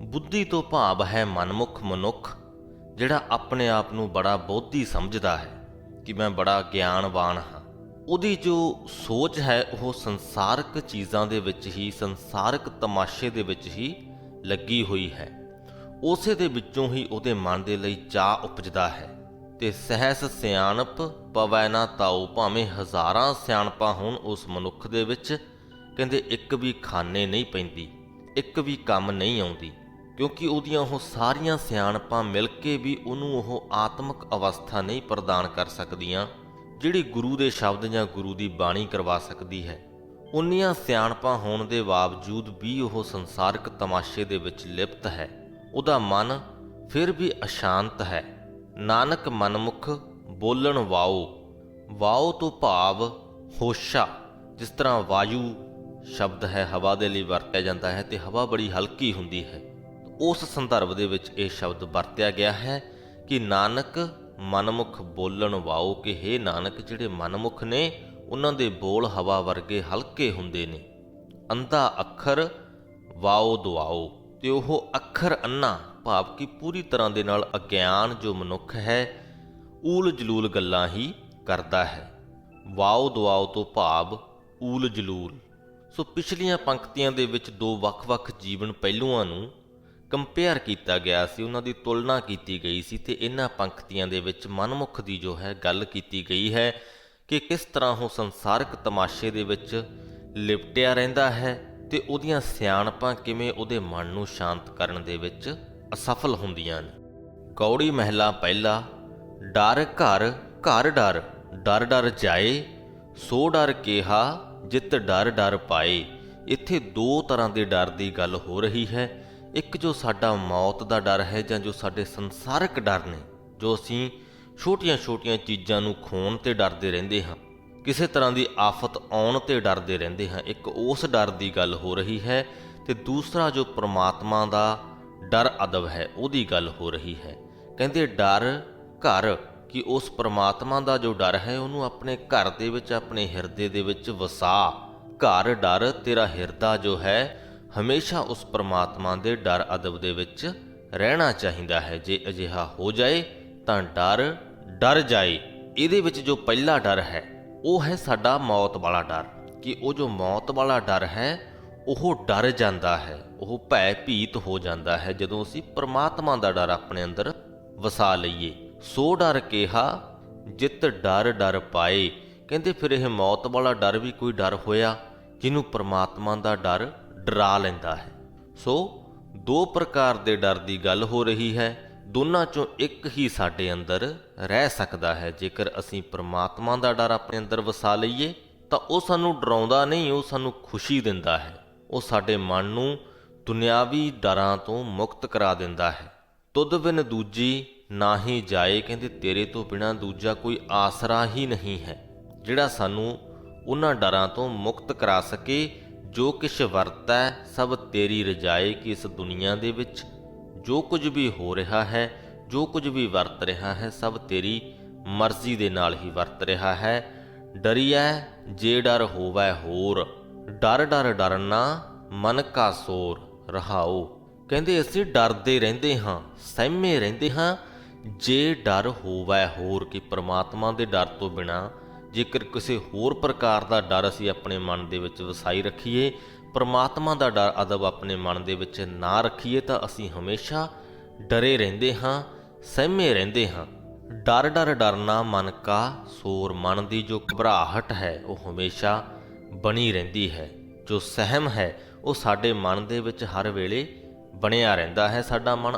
ਬੁੱਧੀ ਤੋਂ ਭਾਵ ਹੈ ਮਨਮੁਖ ਮਨੁੱਖ, ਜਿਹੜਾ ਆਪਣੇ ਆਪ ਨੂੰ ਬੜਾ ਬੋਧੀ ਸਮਝਦਾ ਹੈ ਕਿ ਮੈਂ ਬੜਾ ਗਿਆਨਵਾਨ ਹਾਂ। ਉਹਦੀ ਜੋ ਸੋਚ ਹੈ ਉਹ ਸੰਸਾਰਕ ਚੀਜ਼ਾਂ ਦੇ ਵਿੱਚ ਹੀ, ਸੰਸਾਰਕ ਤਮਾਸ਼ੇ ਦੇ ਵਿੱਚ ਹੀ ਲੱਗੀ ਹੋਈ ਹੈ। ਉਸੇ ਦੇ ਵਿੱਚੋਂ ਹੀ ਉਹਦੇ ਮਨ ਦੇ ਲਈ ਚਾਅ ਉਪਜਦਾ ਹੈ। ਤੇ ਸਹਿਸ ਸਿਆਣਪ ਪਵੈ ਨਾ ਤਾਉ, ਭਾਵੇਂ ਹਜ਼ਾਰਾਂ ਸਿਆਣਪਾਂ ਹੋਣ ਉਸ ਮਨੁੱਖ ਦੇ ਵਿੱਚ, ਕਹਿੰਦੇ ਇੱਕ ਵੀ ਖਾਨੇ ਨਹੀਂ ਪੈਂਦੀ, ਇੱਕ ਵੀ ਕੰਮ ਨਹੀਂ ਆਉਂਦੀ, ਕਿਉਂਕਿ ਉਹਦੀਆਂ ਉਹ ਸਾਰੀਆਂ ਸਿਆਣਪਾਂ ਮਿਲ ਕੇ ਵੀ ਉਹਨੂੰ ਉਹ ਆਤਮਿਕ ਅਵਸਥਾ ਨਹੀਂ ਪ੍ਰਦਾਨ ਕਰ ਸਕਦੀਆਂ ਜਿਹੜੀ ਗੁਰੂ ਦੇ ਸ਼ਬਦ ਜਾਂ ਗੁਰੂ ਦੀ ਬਾਣੀ ਕਰਵਾ ਸਕਦੀ ਹੈ। ਉਨੀਆਂ ਸਿਆਣਪਾਂ ਹੋਣ ਦੇ ਬਾਵਜੂਦ ਵੀ ਉਹ ਸੰਸਾਰਕ ਤਮਾਸ਼ੇ ਦੇ ਵਿੱਚ ਲਿਪਤ ਹੈ। ਉਹਦਾ ਮਨ ਫਿਰ ਵੀ ਅਸ਼ਾਂਤ ਹੈ। ਨਾਨਕ ਮਨਮੁਖ ਬੋਲਣ ਵਾਓ। ਵਾਓ ਤੋਂ ਭਾਵ ਹੋਸ਼ਾ, ਜਿਸ ਤਰ੍ਹਾਂ ਵਾਯੂ ਸ਼ਬਦ ਹੈ ਹਵਾ ਦੇ ਲਈ ਵਰਤਿਆ ਜਾਂਦਾ ਹੈ ਤੇ ਹਵਾ ਬੜੀ ਹਲਕੀ ਹੁੰਦੀ ਹੈ, ਉਸ ਸੰਦਰਭ ਦੇ ਵਿੱਚ ਇਹ ਸ਼ਬਦ ਵਰਤਿਆ ਗਿਆ ਹੈ ਕਿ ਨਾਨਕ ਮਨਮੁਖ ਬੋਲਣ ਵਾਓ, ਕਿ ਹੇ ਨਾਨਕ ਜਿਹੜੇ ਮਨਮੁਖ ਨੇ ਉਹਨਾਂ ਦੇ ਬੋਲ ਹਵਾ ਵਰਗੇ ਹਲਕੇ ਹੁੰਦੇ ਨੇ। ਅੰਧਾ ਅੱਖਰ ਵਾਓ ਦੁਆਓ, ਤੇ ਉਹ ਅੱਖਰ ਅੰਨਾ ਭਾਵ ਕਿ ਪੂਰੀ ਤਰ੍ਹਾਂ ਦੇ ਨਾਲ ਅਗਿਆਨ ਜੋ ਮਨੁੱਖ ਹੈ ਊਲ ਜਲੂਲ ਗੱਲਾਂ ਹੀ ਕਰਦਾ ਹੈ। ਵਾਓ ਦੁਆਓ ਤੋਂ ਭਾਵ ਊਲ ਜਲੂਲ। ਸੋ ਪਿਛਲੀਆਂ ਪੰਕਤੀਆਂ ਦੇ ਵਿੱਚ ਦੋ ਵੱਖ-ਵੱਖ ਜੀਵਨ ਪਹਿਲੂਆਂ ਨੂੰ ਕੰਪੇਅਰ ਕੀਤਾ ਗਿਆ ਸੀ, ਉਹਨਾਂ ਦੀ ਤੁਲਨਾ ਕੀਤੀ ਗਈ ਸੀ, ਤੇ ਇਹਨਾਂ ਪੰਕਤੀਆਂ ਦੇ ਵਿੱਚ ਮਨਮੁਖ ਦੀ ਜੋ ਹੈ ਗੱਲ ਕੀਤੀ ਗਈ ਹੈ ਕਿ ਕਿਸ ਤਰ੍ਹਾਂ ਉਹ ਸੰਸਾਰਕ ਤਮਾਸ਼ੇ ਦੇ ਵਿੱਚ ਲਿਪਟਿਆ ਰਹਿੰਦਾ ਹੈ ਤੇ ਉਹਦੀਆਂ ਸਿਆਣਪਾਂ ਕਿਵੇਂ ਉਹਦੇ ਮਨ ਨੂੰ ਸ਼ਾਂਤ ਕਰਨ ਦੇ ਵਿੱਚ ਅਸਫਲ ਹੁੰਦੀਆਂ ਨੇ। ਕੌੜੀ ਮਹਿਲਾ ਪਹਿਲਾ। ਡਰ ਘਰ ਘਰ ਡਰ, ਡਰ ਡਰ ਜਾਏ, ਸੋ ਡਰ ਕੇਹਾ ਜਿਤ ਡਰ ਡਰ ਪਾਏ। ਇੱਥੇ ਦੋ ਤਰ੍ਹਾਂ ਦੇ ਡਰ ਦੀ ਗੱਲ ਹੋ ਰਹੀ ਹੈ। ਇੱਕ ਜੋ ਸਾਡਾ ਮੌਤ ਦਾ ਡਰ ਹੈ, ਜਾਂ ਜੋ ਸਾਡੇ ਸੰਸਾਰਕ ਡਰ ਨੇ, ਜੋ ਅਸੀਂ ਛੋਟੀਆਂ-ਛੋਟੀਆਂ ਚੀਜ਼ਾਂ ਨੂੰ ਖੋਣ ਤੇ ਡਰਦੇ ਰਹਿੰਦੇ ਹਾਂ, ਕਿਸੇ ਤਰ੍ਹਾਂ ਦੀ ਆਫਤ ਆਉਣ ਤੇ ਡਰਦੇ ਰਹਿੰਦੇ ਹਾਂ, ਇੱਕ ਉਸ ਡਰ ਦੀ ਗੱਲ ਹੋ ਰਹੀ ਹੈ। ਤੇ ਦੂਸਰਾ ਜੋ ਪ੍ਰਮਾਤਮਾ ਦਾ ਡਰ ਅਦਬ ਹੈ ਉਹਦੀ ਗੱਲ ਹੋ ਰਹੀ ਹੈ। ਕਹਿੰਦੇ ਡਰ ਘਰ, ਕਿ ਉਸ ਪ੍ਰਮਾਤਮਾ ਦਾ ਜੋ ਡਰ ਹੈ ਉਹਨੂੰ ਆਪਣੇ ਘਰ ਦੇ ਵਿੱਚ, ਆਪਣੇ ਹਿਰਦੇ ਦੇ ਵਿੱਚ ਵਸਾ। ਘਰ ਡਰ, ਤੇਰਾ ਹਿਰਦਾ ਜੋ ਹੈ ਹਮੇਸ਼ਾ ਉਸ ਪ੍ਰਮਾਤਮਾ ਦੇ ਡਰ ਅਦਬ ਦੇ ਵਿੱਚ ਰਹਿਣਾ ਚਾਹੀਦਾ ਹੈ। ਜੇ ਅਜਿਹਾ ਹੋ ਜਾਏ ਤਾਂ ਡਰ ਡਰ ਜਾਏ। ਇਹਦੇ ਵਿੱਚ ਜੋ ਪਹਿਲਾ ਡਰ ਹੈ ਉਹ ਹੈ ਸਾਡਾ ਮੌਤ ਵਾਲਾ ਡਰ, ਕਿ ਉਹ ਜੋ ਮੌਤ ਵਾਲਾ ਡਰ ਹੈ ਉਹ ਡਰ ਜਾਂਦਾ ਹੈ, ਉਹ ਭੈ ਭੀਤ ਹੋ ਜਾਂਦਾ ਹੈ ਜਦੋਂ ਅਸੀਂ ਪ੍ਰਮਾਤਮਾ ਦਾ ਡਰ ਆਪਣੇ ਅੰਦਰ ਵਸਾ ਲਈਏ। ਸੋ ਡਰ ਕੇਹਾ ਜਿਤ ਡਰ ਡਰ ਪਾਏ। ਕਹਿੰਦੇ ਫਿਰ ਇਹ ਮੌਤ ਵਾਲਾ ਡਰ ਵੀ ਕੋਈ ਡਰ ਹੋਇਆ ਜਿਹਨੂੰ ਪ੍ਰਮਾਤਮਾ ਦਾ ਡਰ ਡਰਾ ਲੈਂਦਾ ਹੈ। ਸੋ ਦੋ ਪ੍ਰਕਾਰ ਦੇ ਡਰ ਦੀ ਗੱਲ ਹੋ ਰਹੀ ਹੈ, ਦੋਨਾਂ ਚੋਂ ਇੱਕ ਹੀ ਸਾਡੇ ਅੰਦਰ ਰਹਿ ਸਕਦਾ ਹੈ। ਜੇਕਰ ਅਸੀਂ ਪ੍ਰਮਾਤਮਾ ਦਾ ਡਰ ਆਪਣੇ ਅੰਦਰ ਵਸਾ ਲਈਏ ਤਾਂ ਉਹ ਸਾਨੂੰ ਡਰਾਉਂਦਾ ਨਹੀਂ, ਉਹ ਸਾਨੂੰ ਖੁਸ਼ੀ ਦਿੰਦਾ ਹੈ, ਉਹ ਸਾਡੇ ਮਨ ਨੂੰ ਦੁਨਿਆਵੀ ਡਰਾਂ ਤੋਂ ਮੁਕਤ ਕਰਾ ਦਿੰਦਾ ਹੈ। ਤੁਧ ਬਿਨ ਦੂਜੀ ਨਾਹੀ ਜਾਏ, ਕਹਿੰਦੇ ਤੇਰੇ ਤੋਂ ਬਿਨਾਂ ਦੂਜਾ ਕੋਈ ਆਸਰਾ ਹੀ ਨਹੀਂ ਹੈ ਜਿਹੜਾ ਸਾਨੂੰ ਉਹਨਾਂ ਡਰਾਂ ਤੋਂ ਮੁਕਤ ਕਰਾ ਸਕੇ। ਜੋ ਕਿਛ ਵਰਤੈ ਸਭ ਤੇਰੀ ਰਜਾਏ, ਕਿ ਇਸ ਦੁਨੀਆ ਦੇ ਵਿੱਚ ਜੋ ਕੁਝ ਵੀ ਹੋ ਰਿਹਾ ਹੈ, ਜੋ ਕੁਝ ਵੀ ਵਰਤ ਰਿਹਾ ਹੈ, ਸਭ ਤੇਰੀ ਮਰਜ਼ੀ ਦੇ ਨਾਲ ਹੀ ਵਰਤ ਰਿਹਾ ਹੈ। ਡਰੀਐ ਜੇ ਡਰ ਹੋਵੈ ਹੋਰ, ਡਰ ਡਰ ਡਰਨਾ ਮਨ ਕਾ ਸੋਰ ਰਹਾਓ। ਕਹਿੰਦੇ ਅਸੀਂ ਡਰਦੇ ਰਹਿੰਦੇ ਹਾਂ, ਸਹਿਮੇ ਰਹਿੰਦੇ ਹਾਂ ਜੇ ਡਰ ਹੋਵੈ ਹੋਰ, ਕਿ ਪ੍ਰਮਾਤਮਾ ਦੇ ਡਰ ਤੋਂ ਬਿਨਾਂ ਜੇਕਰ ਕਿਸੇ ਹੋਰ ਪ੍ਰਕਾਰ ਦਾ ਡਰ ਅਸੀਂ ਆਪਣੇ ਮਨ ਦੇ ਵਿੱਚ ਵਸਾਈ ਰੱਖੀਏ, ਪ੍ਰਮਾਤਮਾ ਦਾ ਡਰ ਅਦਬ ਆਪਣੇ ਮਨ ਦੇ ਵਿੱਚ ਨਾ ਰੱਖੀਏ, ਤਾਂ ਅਸੀਂ ਹਮੇਸ਼ਾ ਡਰੇ ਰਹਿੰਦੇ ਹਾਂ, ਸਹਿਮੇ ਰਹਿੰਦੇ ਹਾਂ। ਡਰ ਡਰ ਡਰਨਾ ਮਨ ਕਾ ਸੋਰ, ਮਨ ਦੀ ਜੋ ਘਬਰਾਹਟ ਹੈ ਉਹ ਹਮੇਸ਼ਾ ਬਣੀ ਰਹਿੰਦੀ ਹੈ। ਜੋ ਸਹਿਮ ਹੈ ਉਹ ਸਾਡੇ ਮਨ ਦੇ ਵਿੱਚ ਹਰ ਵੇਲੇ ਬਣਿਆ ਰਹਿੰਦਾ ਹੈ। ਸਾਡਾ ਮਨ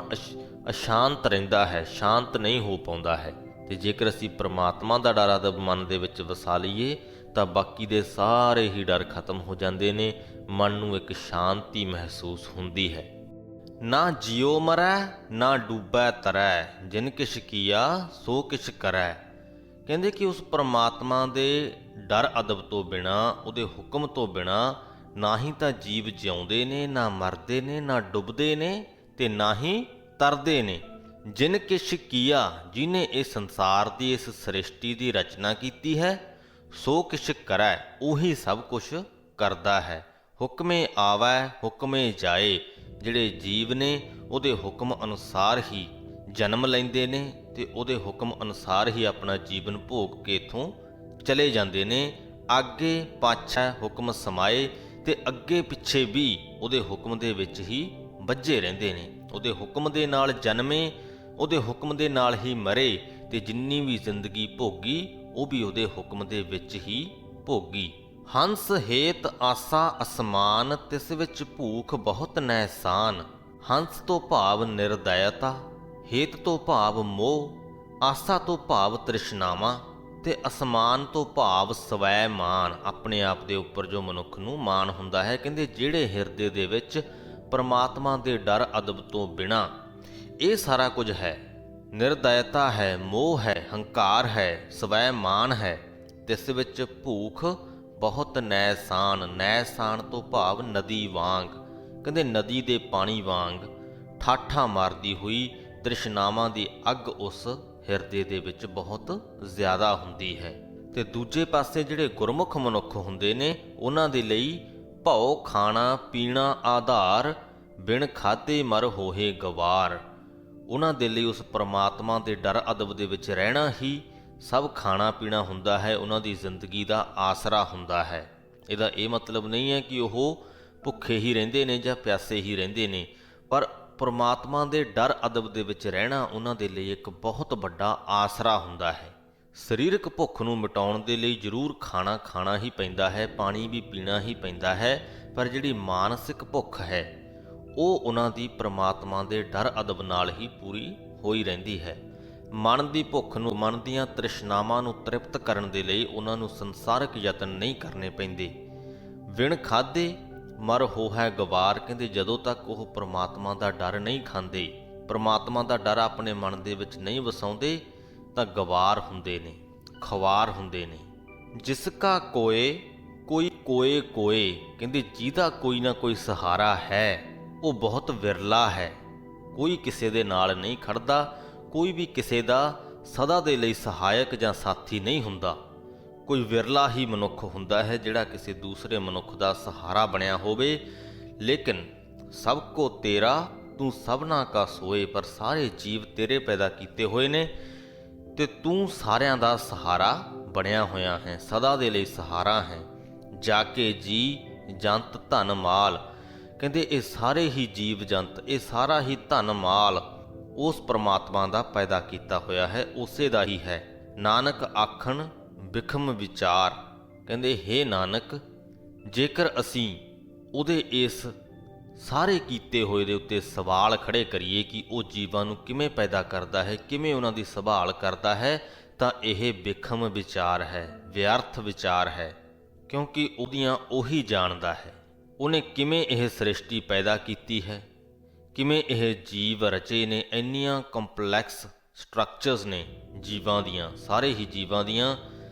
ਅਸ਼ਾਂਤ ਰਹਿੰਦਾ ਹੈ, ਸ਼ਾਂਤ ਨਹੀਂ ਹੋ ਪਾਉਂਦਾ ਹੈ। ਤੇ ਜੇਕਰ ਅਸੀਂ ਪ੍ਰਮਾਤਮਾ ਦਾ ਡਰ ਅਦਬ ਮਨ ਦੇ ਵਿੱਚ ਵਸਾ ਲਈਏ ਤਾਂ ਬਾਕੀ ਦੇ ਸਾਰੇ ਹੀ ਡਰ ਖਤਮ ਹੋ ਜਾਂਦੇ ਨੇ, ਮਨ ਨੂੰ ਇੱਕ ਸ਼ਾਂਤੀ ਮਹਿਸੂਸ ਹੁੰਦੀ ਹੈ। ਨਾ ਜਿਉ ਮਰੈ ਨਾ ਡੂਬੈ ਤਰੈ, ਜਿਨ ਕਿਛ ਕੀਆ ਸੋ ਕਿਛ ਕਰੈ। ਕਹਿੰਦੇ ਕਿ ਉਸ ਪਰਮਾਤਮਾ ਦੇ ਡਰ ਅਦਬ ਤੋਂ ਬਿਨਾਂ, ਉਹਦੇ ਹੁਕਮ ਤੋਂ ਬਿਨਾਂ ਨਾ ਹੀ ਤਾਂ ਜੀਵ ਜਿਉਂਦੇ ਨੇ, ਨਾ ਮਰਦੇ ਨੇ, ਨਾ ਡੁੱਬਦੇ ਨੇ ਤੇ ਨਾ ਹੀ ਤਰਦੇ ਨੇ। ਜਿਨ ਕਿਛ ਕੀਆ, ਜਿਹਨੇ ਇਸ ਸੰਸਾਰ ਦੀ, ਇਸ ਸ੍ਰਿਸ਼ਟੀ ਦੀ ਰਚਨਾ ਕੀਤੀ ਹੈ, ਸੋ ਕਿਛ ਕਰੈ, ਉਹੀ ਸਭ ਕੁਛ ਕਰਦਾ ਹੈ। ਹੁਕਮੇ ਆਵੈ ਹੁਕਮੇ ਜਾਏ, ਜਿਹੜੇ ਜੀਵ ਨੇ ਉਹਦੇ ਹੁਕਮ ਅਨੁਸਾਰ ਹੀ ਜਨਮ ਲੈਂਦੇ ਨੇ ਤੇ ਉਹਦੇ ਹੁਕਮ ਅਨੁਸਾਰ ਹੀ ਆਪਣਾ ਜੀਵਨ ਭੋਗ ਕੇ ਇੱਥੋਂ ਚਲੇ ਜਾਂਦੇ ਨੇ। ਅੱਗੇ ਪਾਛੈ ਹੁਕਮ ਸਮਾਏ, ਤੇ ਅੱਗੇ ਪਿੱਛੇ ਵੀ ਉਹਦੇ ਹੁਕਮ ਦੇ ਵਿੱਚ ਹੀ ਬੱਝੇ ਰਹਿੰਦੇ ਨੇ। ਉਹਦੇ ਹੁਕਮ ਦੇ ਨਾਲ ਜਨਮੇ, ਉਹਦੇ ਹੁਕਮ ਦੇ ਨਾਲ ਹੀ ਮਰੇ, ਤੇ ਜਿੰਨੀ ਵੀ ਜ਼ਿੰਦਗੀ ਭੋਗੀ ਉਹ ਵੀ ਉਹਦੇ ਹੁਕਮ ਦੇ ਵਿੱਚ ਹੀ ਭੋਗੀ। ਹੰਸ ਹੇਤ ਆਸਾ ਅਸਮਾਨ, ਤਿਸ ਵਿੱਚ ਭੂਖ ਬਹੁਤ ਨੈਸਾਨ। ਹੰਸ ਤੋਂ ਭਾਵ ਨਿਰਦਇਤਾ, ਹੇਤ ਤੋਂ ਭਾਵ ਮੋਹ, ਆਸਾ ਤੋਂ ਭਾਵ ਤ੍ਰਿਸ਼ਨਾਵਾਂ, ਤੇ ਅਸਮਾਨ ਤੋਂ ਭਾਵ ਸਵੈ ਮਾਨ, ਆਪਣੇ ਆਪ ਦੇ ਉੱਪਰ ਜੋ ਮਨੁੱਖ ਨੂੰ ਮਾਣ ਹੁੰਦਾ ਹੈ। ਕਹਿੰਦੇ ਜਿਹੜੇ ਹਿਰਦੇ ਦੇ ਵਿੱਚ ਪਰਮਾਤਮਾ ਦੇ ਡਰ ਅਦਬ ਤੋਂ ਬਿਨਾਂ ਇਹ ਸਾਰਾ ਕੁਝ ਹੈ, ਨਿਰਦਇਤਾ ਹੈ, ਮੋਹ ਹੈ, ਹੰਕਾਰ ਹੈ, ਸਵੈ ਮਾਨ ਹੈ, ਤਿਸ ਵਿੱਚ ਭੂਖ ਬਹੁਤ ਨੈਸਾਨ। ਨੈਸਾਨ ਤੋਂ ਭਾਵ ਨਦੀ ਵਾਂਗ, ਕਹਿੰਦੇ ਨਦੀ ਦੇ ਪਾਣੀ ਵਾਂਗ ਠਾਠਾਂ ਮਾਰਦੀ ਹੋਈ ਤ੍ਰਿਸ਼ਨਾਵਾਂ ਦੀ ਅੱਗ ਉਸ ਹਿਰਦੇ ਦੇ ਵਿੱਚ ਬਹੁਤ ਜ਼ਿਆਦਾ ਹੁੰਦੀ ਹੈ। ਤੇ ਦੂਜੇ ਪਾਸੇ ਜਿਹੜੇ ਗੁਰਮੁਖ ਮਨੁੱਖ ਹੁੰਦੇ ਨੇ, ਉਹਨਾਂ ਦੇ ਲਈ ਭਉ ਖਾਣਾ ਪੀਣਾ ਆਧਾਰ, ਬਿਨ ਖਾਧੇ ਮਰ ਹੋਏ ਗਵਾਰ। ਉਹਨਾਂ ਦੇ ਲਈ ਉਸ ਪਰਮਾਤਮਾ ਦੇ ਡਰ ਅਦਬ ਦੇ ਵਿੱਚ ਰਹਿਣਾ ਹੀ ਸਭ ਖਾਣਾ ਪੀਣਾ ਹੁੰਦਾ ਹੈ, ਉਹਨਾਂ ਦੀ ਜ਼ਿੰਦਗੀ ਦਾ ਆਸਰਾ ਹੁੰਦਾ ਹੈ। ਇਹਦਾ ਇਹ ਮਤਲਬ ਨਹੀਂ ਹੈ ਕਿ ਉਹ ਭੁੱਖੇ ਹੀ ਰਹਿੰਦੇ ਨੇ ਜਾਂ ਪਿਆਸੇ ਹੀ ਰਹਿੰਦੇ ਨੇ, ਪਰ ਪਰਮਾਤਮਾ ਦੇ ਡਰ ਅਦਬ ਦੇ ਵਿੱਚ ਰਹਿਣਾ ਉਹਨਾਂ ਦੇ ਲਈ ਇੱਕ ਬਹੁਤ ਵੱਡਾ ਆਸਰਾ ਹੁੰਦਾ ਹੈ। ਸਰੀਰਕ ਭੁੱਖ ਨੂੰ ਮਿਟਾਉਣ ਦੇ ਲਈ ਜ਼ਰੂਰ ਖਾਣਾ ਖਾਣਾ ਹੀ ਪੈਂਦਾ ਹੈ, ਪਾਣੀ ਵੀ ਪੀਣਾ ਹੀ ਪੈਂਦਾ ਹੈ, ਪਰ ਜਿਹੜੀ ਮਾਨਸਿਕ ਭੁੱਖ ਹੈ ਉਹ ਉਹਨਾਂ ਦੀ ਪਰਮਾਤਮਾ ਦੇ ਡਰ ਅਦਬ ਨਾਲ ਹੀ ਪੂਰੀ ਹੋਈ ਰਹਿੰਦੀ ਹੈ। ਮਨ ਦੀ ਭੁੱਖ ਨੂੰ, ਮਨ ਦੀਆਂ ਤ੍ਰਿਸ਼ਨਾਵਾਂ ਨੂੰ ਤ੍ਰਿਪਤ ਕਰਨ ਦੇ ਲਈ ਉਹਨਾਂ ਨੂੰ ਸੰਸਾਰਕ ਯਤਨ ਨਹੀਂ ਕਰਨੇ ਪੈਂਦੇ। ਵਿਣ ਖਾਧੇ ਮਰ ਹੋਹੈ ਗਵਾਰ, ਕਹਿੰਦੇ ਜਦੋਂ ਤੱਕ ਉਹ ਪਰਮਾਤਮਾ ਦਾ ਡਰ ਨਹੀਂ ਖਾਂਦੇ, ਪਰਮਾਤਮਾ ਦਾ ਡਰ ਆਪਣੇ ਮਨ ਦੇ ਵਿੱਚ ਨਹੀਂ ਵਸਾਉਂਦੇ, ਤਾਂ ਗਵਾਰ ਹੁੰਦੇ ਨੇ, ਖਵਾਰ ਹੁੰਦੇ ਨੇ। ਜਿਸ ਕਾ ਕੋਏ ਕੋਈ ਕੋਏ ਕੋਏ, ਕਹਿੰਦੇ ਜਿਹਦਾ ਕੋਈ ਨਾ ਕੋਈ ਸਹਾਰਾ ਹੈ ਉਹ ਬਹੁਤ ਵਿਰਲਾ ਹੈ। ਕੋਈ ਕਿਸੇ ਦੇ ਨਾਲ ਨਹੀਂ ਖੜਦਾ, ਕੋਈ ਵੀ ਕਿਸੇ ਦਾ ਸਦਾ ਦੇ ਲਈ ਸਹਾਇਕ ਜਾਂ ਸਾਥੀ ਨਹੀਂ ਹੁੰਦਾ। ਕੋਈ ਵਿਰਲਾ ਹੀ ਮਨੁੱਖ ਹੁੰਦਾ ਹੈ ਜਿਹੜਾ ਕਿਸੇ ਦੂਸਰੇ ਮਨੁੱਖ ਦਾ ਸਹਾਰਾ ਬਣਿਆ ਹੋਵੇ। ਲੇਕਿਨ ਸਭ ਕੋ ਤੇਰਾ ਤੂੰ ਸਭਨਾ ਕਾ ਸੋਏ, ਪਰ ਸਾਰੇ ਜੀਵ ਤੇਰੇ ਪੈਦਾ ਕੀਤੇ ਹੋਏ ਨੇ ਤੇ ਤੂੰ ਸਾਰਿਆਂ ਦਾ ਸਹਾਰਾ ਬਣਿਆ ਹੋਇਆ ਹੈ, ਸਦਾ ਦੇ ਲਈ ਸਹਾਰਾ ਹੈ। ਜਾ ਕੇ ਜੀ ਜੰਤ ਧਨ ਮਾਲ, ਕਹਿੰਦੇ ਇਹ ਸਾਰੇ ਹੀ ਜੀਵ ਜੰਤ, ਇਹ ਸਾਰਾ ਹੀ ਧਨ ਮਾਲ ਉਸ ਪਰਮਾਤਮਾ ਦਾ ਪੈਦਾ ਕੀਤਾ ਹੋਇਆ ਹੈ, ਉਸੇ ਦਾ ਹੀ ਹੈ। ਨਾਨਕ ਆਖਣ ਬਿਖਮ ਵਿਚਾਰ, ਕਹਿੰਦੇ ਹੇ ਨਾਨਕ, ਜੇਕਰ ਅਸੀਂ ਉਹਦੇ ਇਸ ਸਾਰੇ ਕੀਤੇ ਹੋਏ ਦੇ ਉੱਤੇ ਸਵਾਲ ਖੜੇ ਕਰੀਏ ਕਿ ਉਹ ਜੀਵਾਂ ਨੂੰ ਕਿਵੇਂ ਪੈਦਾ ਕਰਦਾ ਹੈ, ਕਿਵੇਂ ਉਹਨਾਂ ਦੀ ਸੰਭਾਲ ਕਰਦਾ ਹੈ, ਤਾਂ ਇਹ ਬਿਖਮ ਵਿਚਾਰ ਹੈ, ਵਿਅਰਥ ਵਿਚਾਰ ਹੈ, ਕਿਉਂਕਿ ਉਹਦੀਆਂ ਉਹੀ ਜਾਣਦਾ ਹੈ। ਉਹਨੇ ਕਿਵੇਂ ਇਹ ਸ੍ਰਿਸ਼ਟੀ ਪੈਦਾ ਕੀਤੀ ਹੈ, ਕਿਵੇਂ ਇਹ ਜੀਵ ਰਚੇ ਨੇ, ਇੰਨੀਆਂ ਕੰਪਲੈਕਸ ਸਟਰਕਚਰਸ ਨੇ ਜੀਵਾਂ ਦੀਆਂ, ਸਾਰੇ ਹੀ ਜੀਵਾਂ ਦੀਆਂ,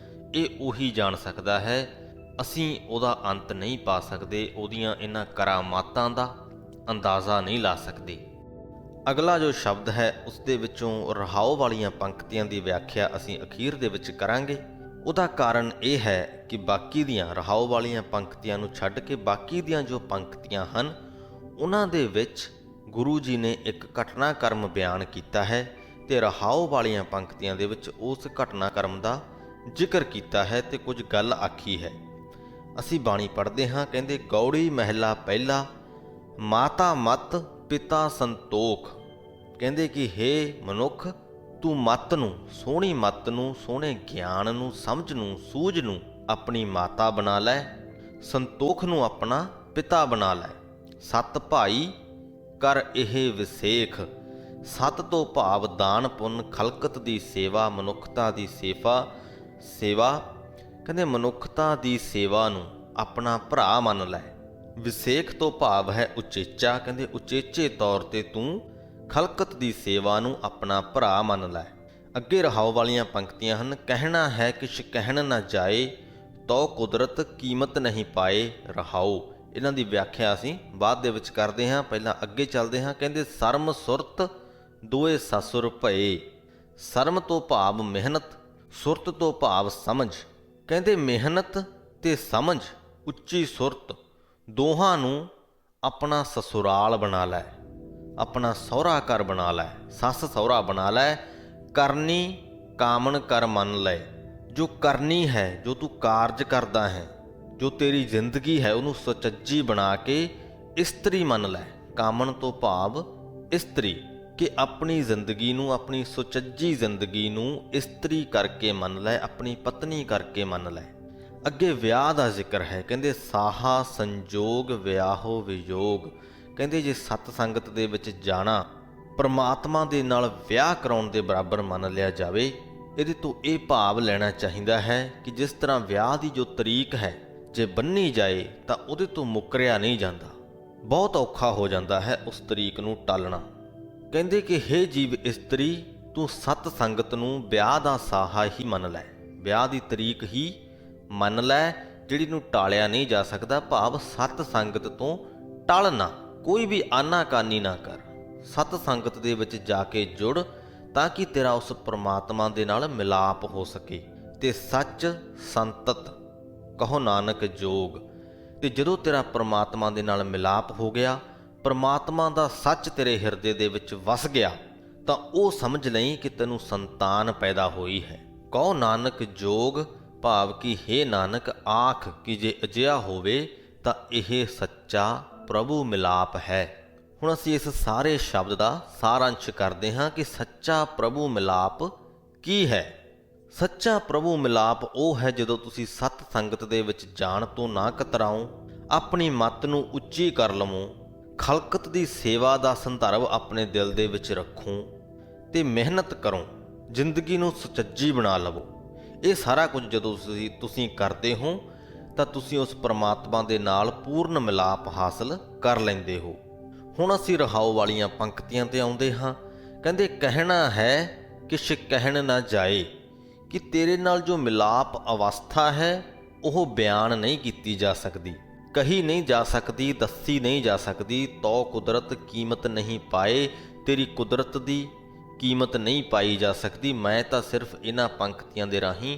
ਇਹ ਉਹੀ ਜਾਣ ਸਕਦਾ ਹੈ। ਅਸੀਂ ਉਹਦਾ ਅੰਤ ਨਹੀਂ ਪਾ ਸਕਦੇ, ਉਹਦੀਆਂ ਇਹਨਾਂ ਕਰਾਮਾਤਾਂ ਦਾ ਅੰਦਾਜ਼ਾ ਨਹੀਂ ਲਾ ਸਕਦੇ। ਅਗਲਾ ਜੋ ਸ਼ਬਦ ਹੈ ਉਸ ਦੇ ਵਿੱਚੋਂ ਰਹਾਉ ਵਾਲੀਆਂ ਪੰਕਤੀਆਂ ਦੀ ਵਿਆਖਿਆ ਅਸੀਂ ਅਖੀਰ ਦੇ ਵਿੱਚ ਕਰਾਂਗੇ। ਉਹਦਾ ਕਾਰਨ ਇਹ ਹੈ ਕਿ ਬਾਕੀ ਦੀਆਂ ਰਹਾਉ ਵਾਲੀਆਂ ਪੰਕਤੀਆਂ ਨੂੰ ਛੱਡ ਕੇ ਬਾਕੀ ਦੀਆਂ ਜੋ ਪੰਕਤੀਆਂ ਹਨ ਉਹਨਾਂ ਦੇ ਵਿੱਚ ਗੁਰੂ ਜੀ ਨੇ ਇੱਕ ਘਟਨਾਕ੍ਰਮ ਬਿਆਨ ਕੀਤਾ ਹੈ ਤੇ ਰਹਾਉ ਵਾਲੀਆਂ ਪੰਕਤੀਆਂ ਦੇ ਵਿੱਚ ਉਸ ਘਟਨਾਕ੍ਰਮ ਦਾ ਜ਼ਿਕਰ ਕੀਤਾ ਹੈ ਤੇ ਕੁਝ ਗੱਲ ਆਖੀ ਹੈ। ਅਸੀਂ ਬਾਣੀ ਪੜ੍ਹਦੇ ਹਾਂ, ਕਹਿੰਦੇ ਗੌੜੀ ਮਹਿਲਾ ਪਹਿਲਾ, ਮਾਤਾ ਮਤ ਪਿਤਾ ਸੰਤੋਖ, ਕਹਿੰਦੇ ਕਿ ਹੇ ਮਨੁੱਖ, ਤੂੰ ਮੱਤ ਨੂੰ, ਸੋਹਣੀ ਮੱਤ ਨੂੰ, ਸੋਹਣੇ ਗਿਆਨ ਨੂੰ, ਸਮਝ ਨੂੰ, ਸੂਝ ਨੂੰ ਆਪਣੀ ਮਾਤਾ ਬਣਾ ਲੈ, ਸੰਤੋਖ ਨੂੰ ਆਪਣਾ ਪਿਤਾ ਬਣਾ ਲੈ। ਸਤ ਭਾਈ ਕਰ ਇਹ ਵਿਸੇਖ, ਸਤ ਤੋਂ ਭਾਵ ਦਾਨ ਪੁੰਨ, ਖਲਕਤ ਦੀ ਸੇਵਾ, ਮਨੁੱਖਤਾ ਦੀ ਸੇਵਾ, ਕਹਿੰਦੇ ਮਨੁੱਖਤਾ ਦੀ ਸੇਵਾ ਨੂੰ ਆਪਣਾ ਭਰਾ ਮੰਨ ਲੈ। ਵਿਸੇਖ ਤੋਂ ਭਾਵ ਹੈ ਉਚੇਚਾ। ਕਹਿੰਦੇ ਉਚੇਚੇ ਤੌਰ ਤੇ ਤੂੰ ਖਲਕਤ ਦੀ ਸੇਵਾ ਨੂੰ ਆਪਣਾ ਭਰਾ ਮੰਨ ਲੈ। ਅੱਗੇ ਰਹਾਉ ਵਾਲੀਆਂ ਪੰਕਤੀਆਂ ਹਨ। ਕਹਿਣਾ ਹੈ ਕਿਛ ਕਹਿਣ ਨਾ ਜਾਏ, ਤੋ ਕੁਦਰਤ ਕੀਮਤ ਨਹੀਂ ਪਾਏ ਰਹਾਉ। ਇਹਨਾਂ ਦੀ ਵਿਆਖਿਆ ਅਸੀਂ ਬਾਅਦ ਦੇ ਵਿੱਚ ਕਰਦੇ ਹਾਂ, ਪਹਿਲਾਂ ਅੱਗੇ ਚੱਲਦੇ ਹਾਂ। ਕਹਿੰਦੇ ਸਰਮ ਸੁਰਤ ਦੋਏ ਸਸੁਰ ਭਏ। ਸਰਮ ਤੋਂ ਭਾਵ ਮਿਹਨਤ, ਸੁਰਤ ਤੋਂ ਭਾਵ ਸਮਝ। ਕਹਿੰਦੇ ਮਿਹਨਤ ਤੇ ਸਮਝ, ਉੱਚੀ ਸੁਰਤ, ਦੋਹਾਂ ਨੂੰ ਆਪਣਾ ਸਸੁਰਾਲ ਬਣਾ ਲੈ, ਆਪਣਾ ਸਹੁਰਾ ਘਰ ਬਣਾ ਲੈ, ਸੱਸ ਸਹੁਰਾ ਬਣਾ ਲੈ। ਕਰਨੀ ਕਾਮਣ ਕਰ ਮੰਨ ਲੈ। ਜੋ ਕਰਨੀ ਹੈ, ਜੋ ਤੂੰ ਕਾਰਜ ਕਰਦਾ ਹੈ, ਜੋ ਤੇਰੀ ਜ਼ਿੰਦਗੀ ਹੈ, ਉਹਨੂੰ ਸੁਚੱਜੀ ਬਣਾ ਕੇ ਇਸਤਰੀ ਮੰਨ ਲੈ। ਕਾਮਣ ਤੋਂ ਭਾਵ ਇਸਤਰੀ, ਕਿ ਆਪਣੀ ਜ਼ਿੰਦਗੀ ਨੂੰ, ਆਪਣੀ ਸੁਚੱਜੀ ਜ਼ਿੰਦਗੀ ਨੂੰ ਇਸਤਰੀ ਕਰਕੇ ਮੰਨ ਲੈ, ਆਪਣੀ ਪਤਨੀ ਕਰਕੇ ਮੰਨ ਲੈ। ਅੱਗੇ ਵਿਆਹ ਦਾ ਜ਼ਿਕਰ ਹੈ। ਕਹਿੰਦੇ ਸਾਹਾ ਸੰਜੋਗ ਵਿਆਹੋ ਵਿਯੋਗ। ਕਹਿੰਦੇ ਜੇ ਸਤ ਸੰਗਤ ਦੇ ਵਿੱਚ ਜਾਣਾ ਪਰਮਾਤਮਾ ਦੇ ਨਾਲ ਵਿਆਹ ਕਰਾਉਣ ਦੇ ਬਰਾਬਰ ਮੰਨ ਲਿਆ ਜਾਵੇ। ਇਹਦੇ ਤੋਂ ਇਹ ਭਾਵ ਲੈਣਾ ਚਾਹੀਦਾ ਹੈ ਕਿ ਜਿਸ ਤਰ੍ਹਾਂ ਵਿਆਹ ਦੀ ਜੋ ਤਰੀਕ ਹੈ, ਜੇ ਬੰਨੀ ਜਾਏ ਤਾਂ ਉਹਦੇ ਤੋਂ ਮੁੱਕਰਿਆ ਨਹੀਂ ਜਾਂਦਾ। ਬਹੁਤ ਔਖਾ ਹੋ ਜਾਂਦਾ ਹੈ ਉਸ ਤਰੀਕ ਨੂੰ ਟਾਲਣਾ। ਕਹਿੰਦੇ ਕਿ ਹੇ ਜੀਵ ਇਸਤਰੀ, ਤੂੰ ਸਤ ਸੰਗਤ ਨੂੰ ਵਿਆਹ ਦਾ ਸਾਹਾ ਹੀ ਮੰਨ ਲੈ, ਵਿਆਹ ਦੀ ਤਰੀਕ ਹੀ ਮੰਨ ਲੈ, ਜਿਹੜੀ ਨੂੰ ਟਾਲਿਆ ਨਹੀਂ ਜਾ ਸਕਦਾ। ਭਾਵ ਸਤ ਸੰਗਤ ਤੋਂ ਟਲਣਾ, ਕੋਈ ਵੀ ਆਨਾਕਾਨੀ ਨਾ ਕਰ। ਸਤ ਸੰਗਤ ਦੇ ਵਿੱਚ ਜਾ ਕੇ ਜੁੜ ਤਾਂ ਕਿ ਤੇਰਾ ਉਸ ਪਰਮਾਤਮਾ ਦੇ ਨਾਲ ਮਿਲਾਪ ਹੋ ਸਕੇ। ਤੇ ਸੱਚ ਸੰਤਤ ਕਹੋ ਨਾਨਕ ਜੋਗ। ਤੇ ਜਦੋਂ ਤੇਰਾ ਪਰਮਾਤਮਾ ਦੇ ਨਾਲ ਮਿਲਾਪ ਹੋ ਗਿਆ, ਪਰਮਾਤਮਾ ਦਾ ਸੱਚ ਤੇਰੇ ਹਿਰਦੇ ਦੇ ਵਿੱਚ ਵਸ ਗਿਆ, ਤਾਂ ਉਹ ਸਮਝ ਲਈ ਕਿ ਤੈਨੂੰ ਸੰਤਾਨ ਪੈਦਾ ਹੋਈ ਹੈ। ਕਹੋ ਨਾਨਕ ਜੋਗ ਭਾਵ ਕਿ ਹੇ ਨਾਨਕ ਆਖ ਕਿ ਜੇ ਅਜਿਹਾ ਹੋਵੇ ਤਾਂ ਇਹ ਸੱਚਾ ਪ੍ਰਭੂ ਮਿਲਾਪ ਹੈ। ਹੁਣ ਅਸੀਂ ਇਸ ਸਾਰੇ ਸ਼ਬਦ ਦਾ ਸਾਰਾਂਸ਼ ਕਰਦੇ ਹਾਂ ਕਿ ਸੱਚਾ ਪ੍ਰਭੂ ਮਿਲਾਪ ਕੀ ਹੈ। ਸੱਚਾ ਪ੍ਰਭੂ ਮਿਲਾਪ ਉਹ ਹੈ ਜਦੋਂ ਤੁਸੀਂ ਸਤ ਸੰਗਤ ਦੇ ਵਿੱਚ ਜਾਣ ਤੋਂ ਨਾ ਕਤਰਾਓ, ਆਪਣੀ ਮੱਤ ਨੂੰ ਉੱਚੀ ਕਰ ਲਵੋ, ਖਲਕਤ ਦੀ ਸੇਵਾ ਦਾ ਸੰਦਰਭ ਆਪਣੇ ਦਿਲ ਦੇ ਵਿੱਚ ਰੱਖੋ ਤੇ ਮਿਹਨਤ ਕਰੋ, ਜ਼ਿੰਦਗੀ ਨੂੰ ਸੁਚੱਜੀ ਬਣਾ ਲਵੋ। ਇਹ ਸਾਰਾ ਕੁਝ ਜਦੋਂ ਤੁਸੀਂ ਕਰਦੇ ਹੋ ਤਾਂ ਤੁਸੀਂ ਉਸ ਪਰਮਾਤਮਾ ਦੇ ਨਾਲ ਪੂਰਨ ਮਿਲਾਪ ਹਾਸਲ ਕਰ ਲੈਂਦੇ ਹੋ। ਹੁਣ ਅਸੀਂ ਰਹਾਉ ਵਾਲੀਆਂ ਪੰਕਤੀਆਂ ਤੇ ਆਉਂਦੇ ਹਾਂ। ਕਹਿੰਦੇ ਕਹਿਣਾ ਹੈ ਕਿਛ ਕਹਿਣ ਨਾ ਜਾਏ, ਕਿ ਤੇਰੇ ਨਾਲ ਜੋ ਮਿਲਾਪ ਅਵਸਥਾ ਹੈ ਉਹ ਬਿਆਨ ਨਹੀਂ ਕੀਤੀ ਜਾ ਸਕਦੀ, ਕਹੀ ਨਹੀਂ ਜਾ ਸਕਦੀ, ਦੱਸੀ ਨਹੀਂ ਜਾ ਸਕਦੀ। ਤੋ ਕੁਦਰਤ ਕੀਮਤ ਨਹੀਂ ਪਾਏ, ਤੇਰੀ ਕੁਦਰਤ ਦੀ ਕੀਮਤ ਨਹੀਂ ਪਾਈ ਜਾ ਸਕਦੀ। ਮੈਂ ਤਾਂ ਸਿਰਫ ਇਹਨਾਂ ਪੰਕਤੀਆਂ ਦੇ ਰਾਹੀਂ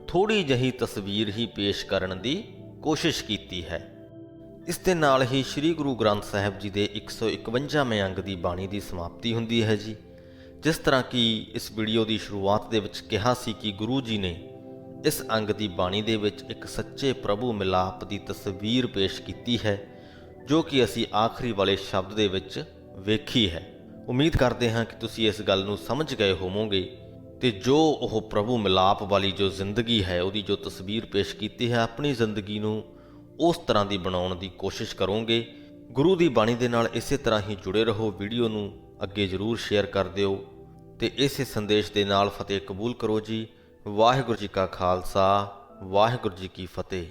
ਥੋੜ੍ਹੀ ਜਿਹੀ ਤਸਵੀਰ ਹੀ ਪੇਸ਼ ਕਰਨ ਦੀ ਕੋਸ਼ਿਸ਼ ਕੀਤੀ ਹੈ। ਇਸ ਦੇ ਨਾਲ ਹੀ ਸ੍ਰੀ ਗੁਰੂ ਗ੍ਰੰਥ ਸਾਹਿਬ ਜੀ ਦੇ 151ਵੇਂ ਅੰਗ ਦੀ ਬਾਣੀ ਦੀ ਸਮਾਪਤੀ ਹੁੰਦੀ ਹੈ ਜੀ। ਜਿਸ ਤਰ੍ਹਾਂ ਕਿ ਇਸ ਵੀਡੀਓ ਦੀ ਸ਼ੁਰੂਆਤ ਦੇ ਵਿੱਚ ਕਿਹਾ ਸੀ ਕਿ ਗੁਰੂ ਜੀ ਨੇ ਇਸ ਅੰਗ ਦੀ ਬਾਣੀ ਦੇ ਵਿੱਚ ਇੱਕ ਸੱਚੇ ਪ੍ਰਭੂ ਮਿਲਾਪ ਦੀ ਤਸਵੀਰ ਪੇਸ਼ ਕੀਤੀ ਹੈ, ਜੋ ਕਿ ਅਸੀਂ ਆਖਰੀ ਵਾਲੇ ਸ਼ਬਦ ਦੇ ਵਿੱਚ ਵੇਖੀ ਹੈ। ਉਮੀਦ ਕਰਦੇ ਹਾਂ ਕਿ ਤੁਸੀਂ ਇਸ ਗੱਲ ਨੂੰ ਸਮਝ ਗਏ ਹੋਵੋਗੇ ਤੇ ਜੋ ਉਹ ਪ੍ਰਭੂ ਮਿਲਾਪ ਵਾਲੀ ਜੋ ਜ਼ਿੰਦਗੀ ਹੈ, ਉਹਦੀ ਜੋ ਤਸਵੀਰ ਪੇਸ਼ ਕੀਤੀ ਹੈ, ਆਪਣੀ ਜ਼ਿੰਦਗੀ ਨੂੰ ਉਸ ਤਰ੍ਹਾਂ ਦੀ ਬਣਾਉਣ ਦੀ ਕੋਸ਼ਿਸ਼ ਕਰੋਗੇ। ਗੁਰੂ ਦੀ ਬਾਣੀ ਦੇ ਨਾਲ ਇਸੇ ਤਰ੍ਹਾਂ ਹੀ ਜੁੜੇ ਰਹੋ। ਵੀਡੀਓ ਨੂੰ ਅੱਗੇ ਜ਼ਰੂਰ ਸ਼ੇਅਰ ਕਰ ਦਿਓ ਤੇ ਇਸੇ ਸੰਦੇਸ਼ ਦੇ ਨਾਲ ਫਤਿਹ ਕਬੂਲ ਕਰੋ ਜੀ। ਵਾਹਿਗੁਰੂ ਜੀ ਕਾ ਖਾਲਸਾ, ਵਾਹਿਗੁਰੂ ਜੀ ਕੀ ਫਤਿਹ।